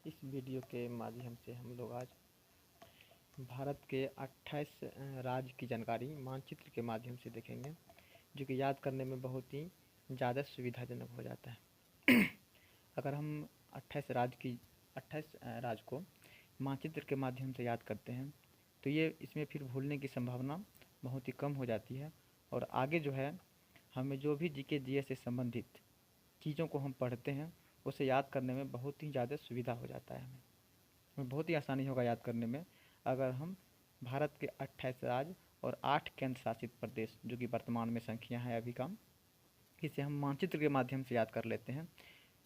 इस वीडियो के माध्यम से हम लोग आज भारत के 28 राज्य की जानकारी मानचित्र के माध्यम से देखेंगे, जो कि याद करने में बहुत ही ज़्यादा सुविधाजनक हो जाता है। अगर हम 28 राज्य को मानचित्र के माध्यम से याद करते हैं तो ये इसमें फिर भूलने की संभावना बहुत ही कम हो जाती है। और आगे जो है हमें जो भी जीके जीएस से संबंधित चीज़ों को हम पढ़ते हैं उसे याद करने में बहुत ही ज़्यादा सुविधा हो जाता है। हमें बहुत ही आसानी होगा याद करने में अगर हम भारत के 28 राज्य और 8 केंद्र शासित प्रदेश, जो कि वर्तमान में संख्या है अभी का, इसे हम मानचित्र के माध्यम से याद कर लेते हैं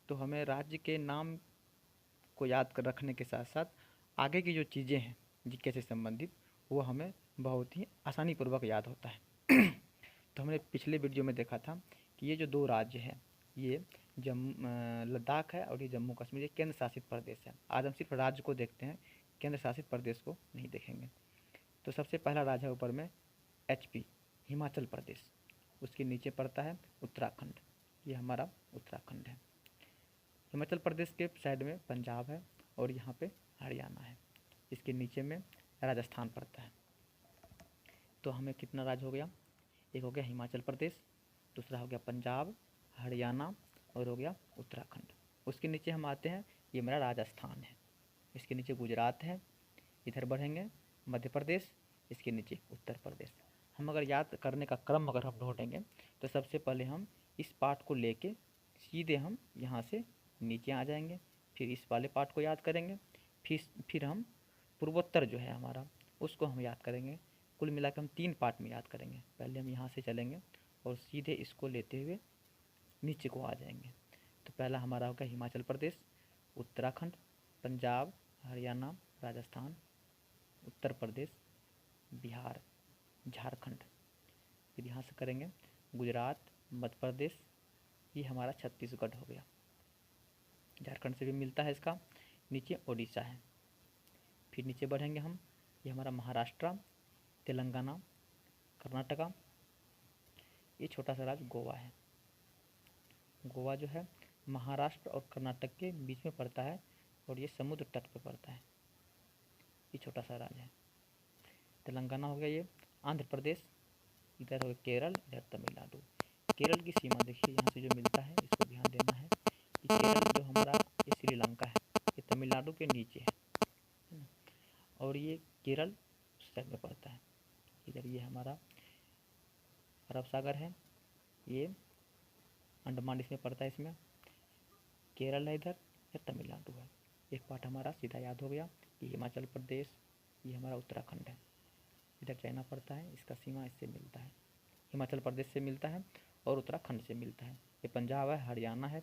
तो हमें राज्य के नाम को याद कर रखने के साथ साथ आगे की जो चीज़ें हैं जीके से संबंधित वो हमें बहुत ही आसानी पूर्वक याद होता है। तो हमने पिछले वीडियो में देखा था कि ये जो दो राज्य हैं ये लद्दाख है और ये जम्मू कश्मीर, ये केंद्र शासित प्रदेश है। आज हम सिर्फ राज्य को देखते हैं, केंद्र शासित प्रदेश को नहीं देखेंगे। तो सबसे पहला राज्य है ऊपर में HP, हिमाचल प्रदेश। उसके नीचे पड़ता है उत्तराखंड, ये हमारा उत्तराखंड है। हिमाचल प्रदेश के साइड में पंजाब है और यहाँ पे हरियाणा है। इसके नीचे में राजस्थान पड़ता है। तो हमें कितना राज्य हो गया? एक हो गया हिमाचल प्रदेश, दूसरा हो गया पंजाब, हरियाणा और हो गया उत्तराखंड। उसके नीचे हम आते हैं, ये मेरा राजस्थान है। इसके नीचे गुजरात है, इधर बढ़ेंगे मध्य प्रदेश, इसके नीचे उत्तर प्रदेश। हम अगर याद करने का क्रम अगर हम ढूंढेंगे तो सबसे पहले हम इस पार्ट को लेके सीधे हम यहाँ से नीचे आ जाएंगे, फिर इस वाले पार्ट को याद करेंगे, फिर हम पूर्वोत्तर जो है हमारा उसको हम याद करेंगे। कुल मिलाकर हम 3 पार्ट में याद करेंगे। पहले हम यहाँ से चलेंगे और सीधे इसको लेते हुए नीचे को आ जाएंगे। तो पहला हमारा होगा हिमाचल प्रदेश, उत्तराखंड, पंजाब, हरियाणा, राजस्थान, उत्तर प्रदेश, बिहार, झारखंड। फिर यहाँ से करेंगे गुजरात, मध्य प्रदेश, ये हमारा छत्तीसगढ़ हो गया। झारखंड से भी मिलता है इसका। नीचे उड़ीसा है। फिर नीचे बढ़ेंगे हम, ये हमारा महाराष्ट्र, तेलंगाना, कर्नाटका, ये छोटा सा राज्य गोवा है। गोवा जो है महाराष्ट्र और कर्नाटक के बीच में पड़ता है और ये समुद्र तट पर पड़ता है। ये छोटा सा राज्य है। तेलंगाना हो गया ये, आंध्र प्रदेश, इधर हो गया केरल, इधर तमिलनाडु। केरल की सीमा देखिए यहाँ से जो मिलता है, इसको ध्यान देना है कि केरल जो हमारा ये श्रीलंका है, ये तमिलनाडु के नीचे है ना। और ये केरल साइड में पड़ता है। इधर ये हमारा अरब सागर है, ये अंडमान इसमें पड़ता है। इसमें केरल है, इधर या तमिलनाडु है। एक पार्ट हमारा सीधा याद हो गया। ये हिमाचल प्रदेश, ये हमारा उत्तराखंड है। इधर चाइना पड़ता है, इसका सीमा इससे मिलता है, हिमाचल प्रदेश से मिलता है और उत्तराखंड से मिलता है। ये पंजाब है, हरियाणा है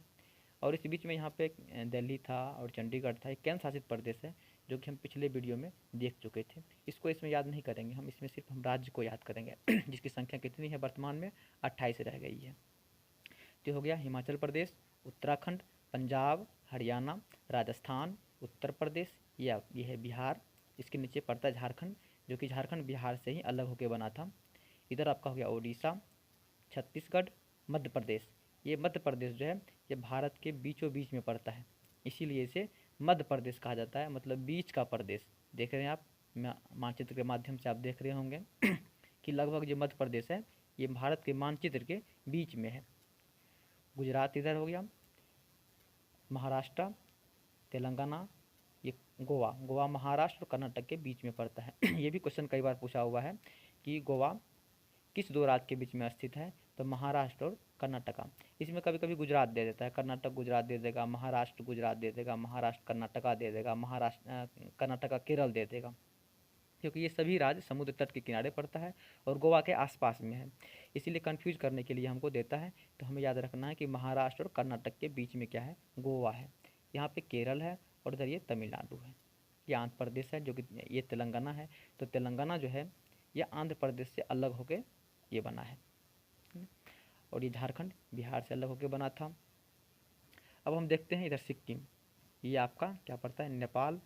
और इस बीच में यहाँ पे दिल्ली था और चंडीगढ़ था। एक केंद्र शासित प्रदेश है जो कि हम पिछले वीडियो में देख चुके थे। इसको इसमें याद नहीं करेंगे हम, इसमें सिर्फ हम राज्य को याद करेंगे जिसकी संख्या कितनी है वर्तमान में? 28 रह गई है। तो हो गया हिमाचल प्रदेश, उत्तराखंड, पंजाब, हरियाणा, राजस्थान, उत्तर प्रदेश, या ये है बिहार। इसके नीचे पड़ता है झारखंड, जो कि झारखंड बिहार से ही अलग होकर बना था। इधर आपका हो गया उड़ीसा, छत्तीसगढ़, मध्य प्रदेश। ये मध्य प्रदेश जो है ये भारत के बीचों बीच में पड़ता है, इसीलिए इसे मध्य प्रदेश कहा जाता है, मतलब बीच का प्रदेश। देख रहे हैं आप, मानचित्र के माध्यम से आप देख रहे होंगे कि लगभग जो मध्य प्रदेश है ये भारत के मानचित्र के बीच में है। गुजरात इधर हो गया, महाराष्ट्र, तेलंगाना, ये गोवा महाराष्ट्र और कर्नाटक के बीच में पड़ता है। ये भी क्वेश्चन कई बार पूछा हुआ है कि गोवा किस 2 राज्य के बीच में स्थित है? तो महाराष्ट्र और कर्नाटका। इसमें कभी कभी गुजरात दे देता है, कर्नाटक गुजरात दे देगा, महाराष्ट्र गुजरात दे देगा, महाराष्ट्र कर्नाटका दे देगा, कर्नाटका केरल दे देगा, क्योंकि ये सभी राज्य समुद्र तट के किनारे पड़ता है और गोवा के आसपास में है। इसीलिए कंफ्यूज करने के लिए हमको देता है। तो हमें याद रखना है कि महाराष्ट्र और कर्नाटक के बीच में क्या है? गोवा है। यहाँ पे केरल है और इधर ये तमिलनाडु है। ये आंध्र प्रदेश है, जो कि ये तेलंगाना है। तो तेलंगाना जो है ये आंध्र प्रदेश से अलग होकर ये बना है और ये झारखंड बिहार से अलग होकर बना था। अब हम देखते हैं इधर सिक्किम, ये आपका क्या पड़ता है? नेपाल,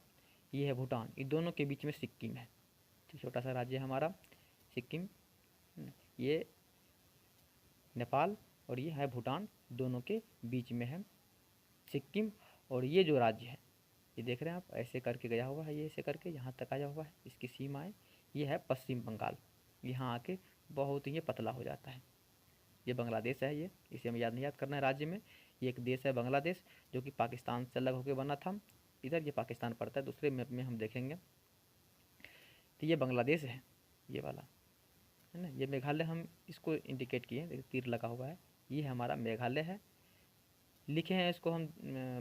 ये है भूटान, ये दोनों के बीच में सिक्किम है। छोटा सा राज्य है हमारा सिक्किम, ये नेपाल और ये है भूटान, दोनों के बीच में है सिक्किम। और ये जो राज्य है ये देख रहे हैं आप, ऐसे करके गया हुआ है, ये ऐसे करके यहाँ तक आया हुआ है, इसकी सीमाएँ। ये है पश्चिम बंगाल, यहाँ आके बहुत ही ये पतला हो जाता है। ये बांग्लादेश है, ये इसे हमें याद नहीं याद करना है राज्य में। ये एक देश है बांग्लादेश, जो कि पाकिस्तान से अलग होकर बना था। इधर ये पाकिस्तान पड़ता है, दूसरे मैप में हम देखेंगे। तो ये बांग्लादेश है, ये वाला है ना। ये मेघालय हम इसको इंडिकेट किए, देखिए तीर लगा हुआ है, ये हमारा मेघालय है। लिखे हैं इसको हम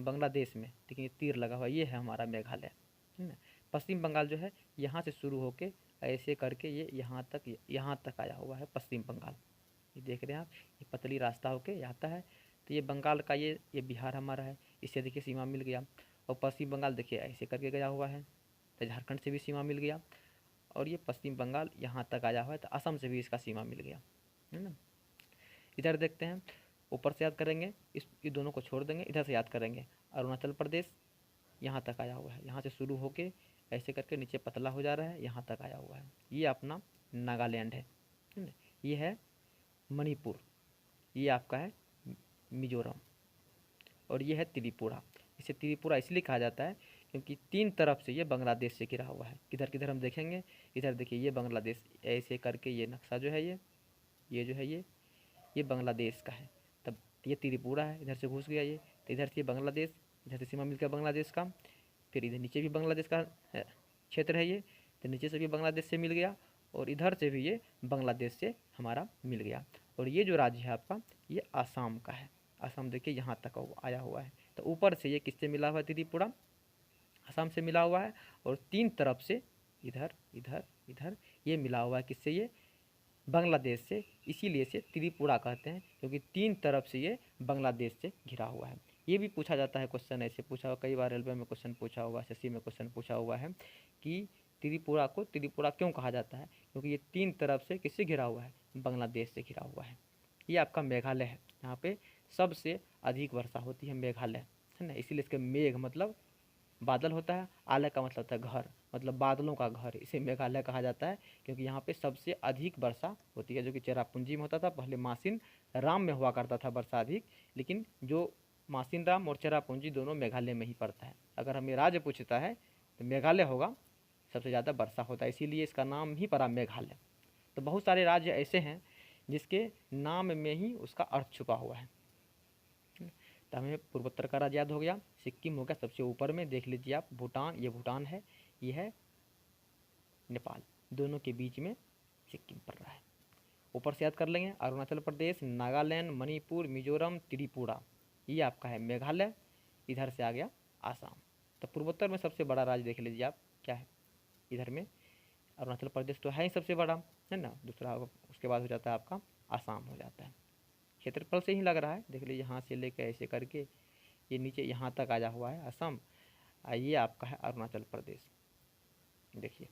बांग्लादेश में, लेकिन ये तीर लगा हुआ है, ये है हमारा मेघालय, है ना। पश्चिम बंगाल जो है यहाँ से शुरू होके ऐसे करके ये यहाँ तक आया हुआ है पश्चिम बंगाल। ये देख रहे हैं आप, ये पतली रास्ता होके आता है। तो ये बंगाल का ये बिहार हमारा है, इससे देखिए सीमा मिल गया। और पश्चिम बंगाल देखिए ऐसे करके गया हुआ है, तो झारखंड से भी सीमा मिल गया। और ये पश्चिम बंगाल यहाँ तक आया हुआ है, तो असम से भी इसका सीमा मिल गया, है ना। इधर देखते हैं, ऊपर से याद करेंगे, ये दोनों को छोड़ देंगे, इधर से याद करेंगे। अरुणाचल प्रदेश यहाँ तक आया हुआ है, यहाँ से शुरू होके ऐसे करके नीचे पतला हो जा रहा है, यहाँ तक आया हुआ है। ये अपना नागालैंड है ना। ये है मणिपुर, ये आपका है मिजोरम, और ये है त्रिपुरा। इसे त्रिपुरा इसलिए कहा जाता है क्योंकि 3 तरफ से ये बांग्लादेश से घिरा हुआ है। किधर किधर हम देखेंगे, इधर देखिए ये बांग्लादेश, ऐसे करके ये नक्शा जो है ये जो है ये बांग्लादेश का है। तब ये त्रिपुरा है, इधर से घुस गया ये, तो इधर से बांग्लादेश, इधर से सीमा मिलकर बांग्लादेश का। फिर इधर नीचे भी बांग्लादेश का क्षेत्र है ये, तो नीचे से भी बांग्लादेश से मिल गया, और इधर से भी ये बांग्लादेश से हमारा मिल गया। और ये जो राज्य है आपका, ये आसाम का है। आसाम देखिए यहाँ तक आया हुआ है। तो ऊपर से ये किससे मिला हुआ है, त्रिपुरा आसाम से मिला हुआ है, और 3 तरफ से इधर इधर इधर ये मिला हुआ है, किससे, ये बांग्लादेश से। इसीलिए इसे त्रिपुरा कहते हैं, क्योंकि 3 तरफ से ये बांग्लादेश से घिरा हुआ है। ये भी पूछा जाता है, क्वेश्चन ऐसे पूछा हुआ, कई बार रेलवे में क्वेश्चन पूछा हुआ है, एसएससी में क्वेश्चन पूछा हुआ है कि त्रिपुरा को त्रिपुरा क्यों कहा जाता है, क्योंकि ये 3 तरफ से किससे घिरा हुआ है, बांग्लादेश से घिरा हुआ है। ये आपका मेघालय है, यहाँ पे सबसे अधिक वर्षा होती है, मेघालय है ना। इसीलिए इसके मेघ मतलब बादल होता है, आलय का मतलब होता है घर, मतलब बादलों का घर, इसे मेघालय कहा जाता है, क्योंकि यहाँ पे सबसे अधिक वर्षा होती है। जो कि चेरापूंजी में होता था पहले, मासिन राम में हुआ करता था वर्षा अधिक, लेकिन जो मासिन राम और चेरापूंजी दोनों मेघालय में ही पड़ता है। अगर हमें राज्य पूछता है तो मेघालय होगा, सबसे ज़्यादा वर्षा होता है, इसीलिए इसका नाम ही पड़ा मेघालय। तो बहुत सारे राज्य ऐसे हैं जिसके नाम में ही उसका अर्थ छुपा हुआ है। तो हमें पूर्वोत्तर का राज्य याद हो गया, सिक्किम हो गया सबसे ऊपर में, देख लीजिए आप, भूटान, ये भूटान है, ये है नेपाल, दोनों के बीच में सिक्किम पड़ रहा है। ऊपर से याद कर लेंगे, अरुणाचल प्रदेश, नागालैंड, मणिपुर, मिजोरम, त्रिपुरा, ये आपका है मेघालय। इधर से आ गया आसाम। तो पूर्वोत्तर में सबसे बड़ा राज्य देख लीजिए आप क्या है, इधर में अरुणाचल प्रदेश तो है ही सबसे बड़ा, है ना। दूसरा उसके बाद हो जाता है आपका आसाम हो जाता है। क्षेत्रफल से ही लग रहा है, देख लीजिए यहाँ से लेकर ऐसे करके ये नीचे यहाँ तक आया हुआ है असम, ये आपका है अरुणाचल प्रदेश। देखिए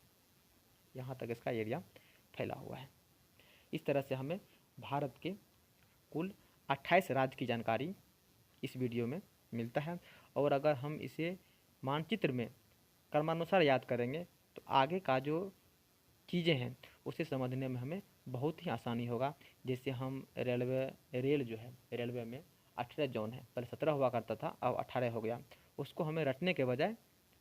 यहाँ तक इसका एरिया फैला हुआ है। इस तरह से हमें भारत के कुल 28 राज्य की जानकारी इस वीडियो में मिलता है। और अगर हम इसे मानचित्र में क्रमानुसार याद करेंगे तो आगे का जो चीज़ें हैं उसे समझने में हमें बहुत ही आसानी होगा। जैसे हम रेल जो है, रेलवे में 18 जोन है, पहले 17 हुआ करता था, अब 18 हो गया। उसको हमें रटने के बजाय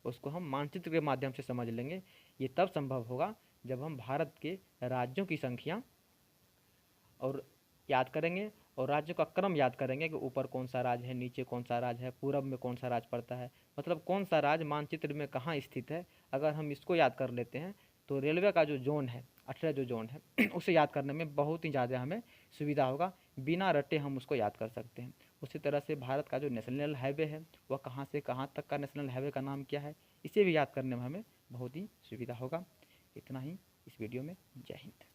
उसको हम मानचित्र के माध्यम से समझ लेंगे। ये तब संभव होगा जब हम भारत के राज्यों की संख्या और याद करेंगे, और राज्यों का क्रम याद करेंगे कि ऊपर कौन सा राज्य है, नीचे कौन सा राज्य है, पूरब में कौन सा राज्य पड़ता है, मतलब कौन सा राज्य मानचित्र में कहाँ स्थित है। अगर हम इसको याद कर लेते हैं तो रेलवे का जो जोन है, 18 जो जोन है उसे याद करने में बहुत ही ज़्यादा हमें सुविधा होगा, बिना रटे हम उसको याद कर सकते हैं। उसी तरह से भारत का जो नेशनल हाईवे है वह कहाँ से कहाँ तक का नेशनल हाईवे का नाम क्या है, इसे भी याद करने में हमें बहुत ही सुविधा होगा। इतना ही इस वीडियो में। जय हिंद।